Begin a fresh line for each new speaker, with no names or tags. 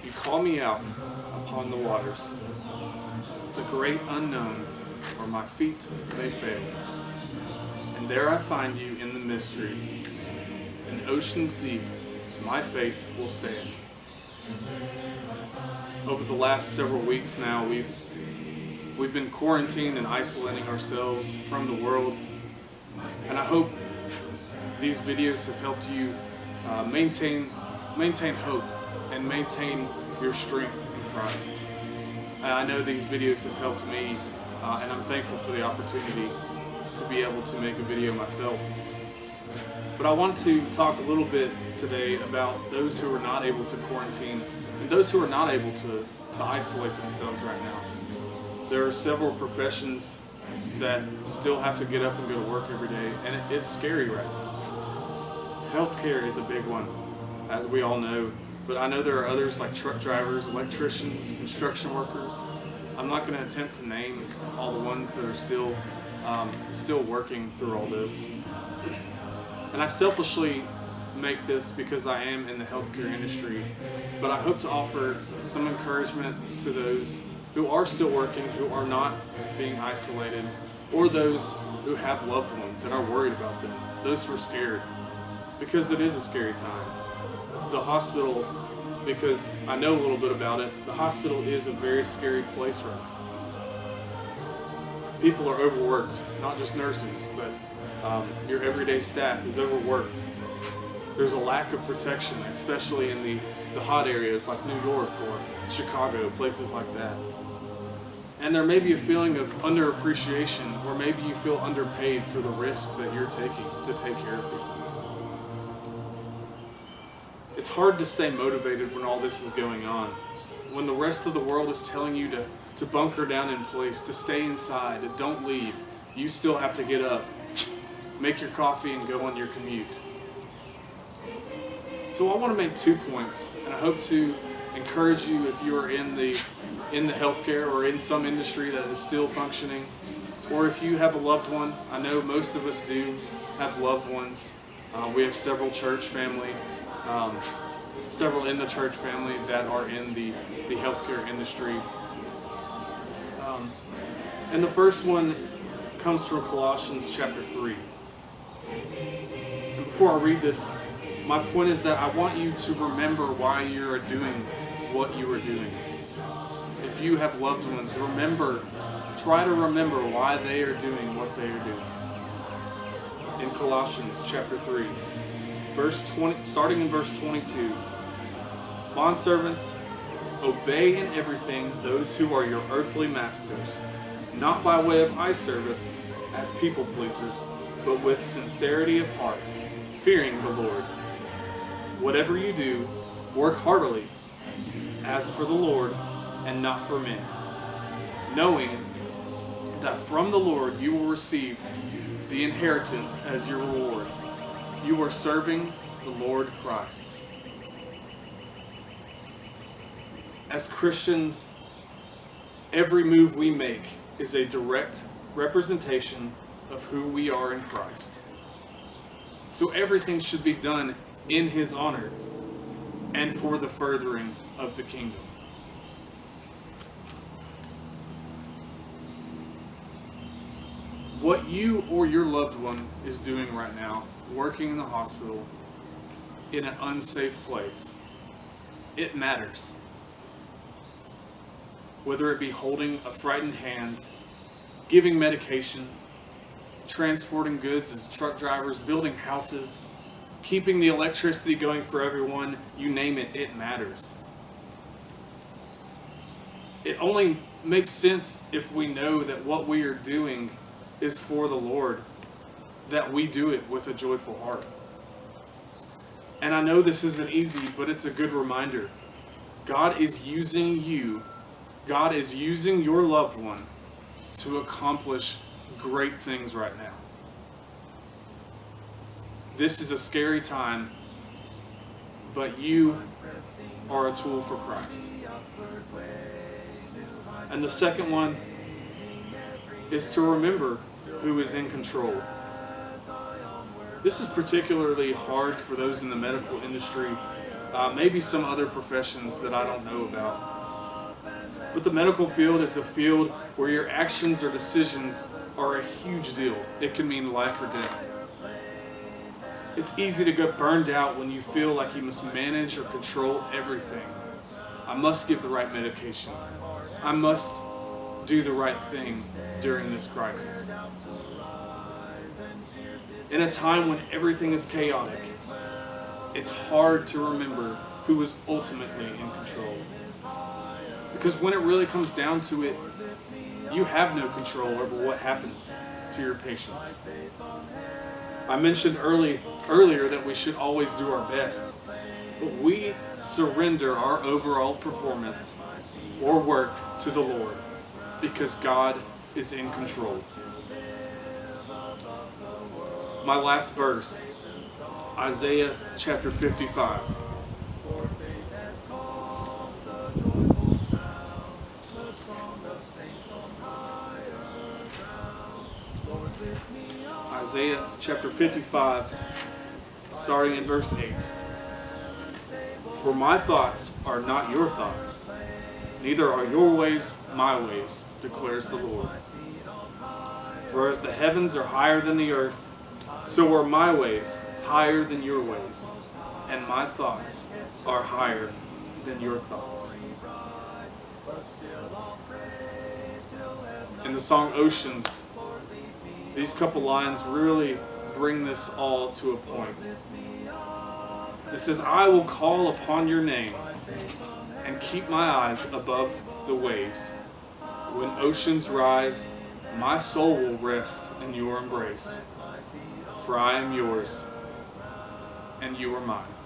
You call me out upon the waters, the great unknown, where my feet may fail. And there I find you in the mystery. In oceans deep, my faith will stand. Over the last several weeks now, we've been quarantined and isolating ourselves from the world. And I hope these videos have helped you maintain hope and maintain your strength in Christ. I know these videos have helped me, and I'm thankful for the opportunity to be able to make a video myself. But I want to talk a little bit today about those who are not able to quarantine and those who are not able to isolate themselves right now. There are several professions that still have to get up and go to work every day, and it's scary right now. Healthcare is a big one, as we all know, but I know there are others like truck drivers, electricians, construction workers. I'm not going to attempt to name all the ones that are still working through all this. And I selfishly make this because I am in the healthcare industry, but I hope to offer some encouragement to those who are still working, who are not being isolated, or those who have loved ones and are worried about them, those who are scared, because it is a scary time. The hospital, because I know a little bit about it, the hospital is a very scary place right now. People are overworked, not just nurses, but your everyday staff is overworked. There's a lack of protection, especially in the hot areas like New York or Chicago, places like that. And there may be a feeling of underappreciation, or maybe you feel underpaid for the risk that you're taking to take care of people. It's hard to stay motivated when all this is going on. When the rest of the world is telling you to bunker down in place, to stay inside, and don't leave, you still have to get up, make your coffee, and go on your commute. So I want to make 2 points, and I hope to encourage you if you are in the healthcare or in some industry that is still functioning, or if you have a loved one. I know most of us do have loved ones. We have several in the church family that are in the healthcare industry. And the first one comes from Colossians chapter 3. And before I read this, my point is that I want you to remember why you are doing what you are doing. If you have loved ones, try to remember why they are doing what they are doing. In Colossians chapter 3, starting in verse 22, bondservants, obey in everything those who are your earthly masters, not by way of eye service as people pleasers, but with sincerity of heart, fearing the Lord. Whatever you do, work heartily, as for the Lord and not for men, knowing that from the Lord you will receive the inheritance as your reward. You are serving the Lord Christ. As Christians, every move we make is a direct representation of who we are in Christ. So everything should be done in His honor and for the furthering of the kingdom. What you or your loved one is doing right now, working in the hospital, in an unsafe place, it matters. Whether it be holding a frightened hand, giving medication, transporting goods as truck drivers, building houses, keeping the electricity going for everyone, you name it, it matters. It only makes sense if we know that what we are doing is for the Lord, that we do it with a joyful heart. And I know this isn't easy, but it's a good reminder. God is using you, God is using your loved one to accomplish great things right now. This is a scary time, but you are a tool for Christ. And the second one is to remember who is in control. This is particularly hard for those in the medical industry maybe some other professions that I don't know about. But the medical field is a field where your actions or decisions are a huge deal. It can mean life or death. It's easy to get burned out when you feel like you must manage or control everything. I must give the right medication. I must do the right thing during this crisis. In a time when everything is chaotic, it's hard to remember who is ultimately in control. Because when it really comes down to it, you have no control over what happens to your patients. I mentioned earlier that we should always do our best, but we surrender our overall performance or work to the Lord because God is in control. My last verse, Isaiah chapter 55. Isaiah chapter 55, starting in verse 8. For my thoughts are not your thoughts, neither are your ways my ways, declares the Lord. For as the heavens are higher than the earth, so are my ways higher than your ways, and my thoughts are higher than your thoughts. In the song Oceans, these couple lines really bring this all to a point. It says, I will call upon your name and keep my eyes above the waves. When oceans rise, my soul will rest in your embrace. For I am yours, and you are mine.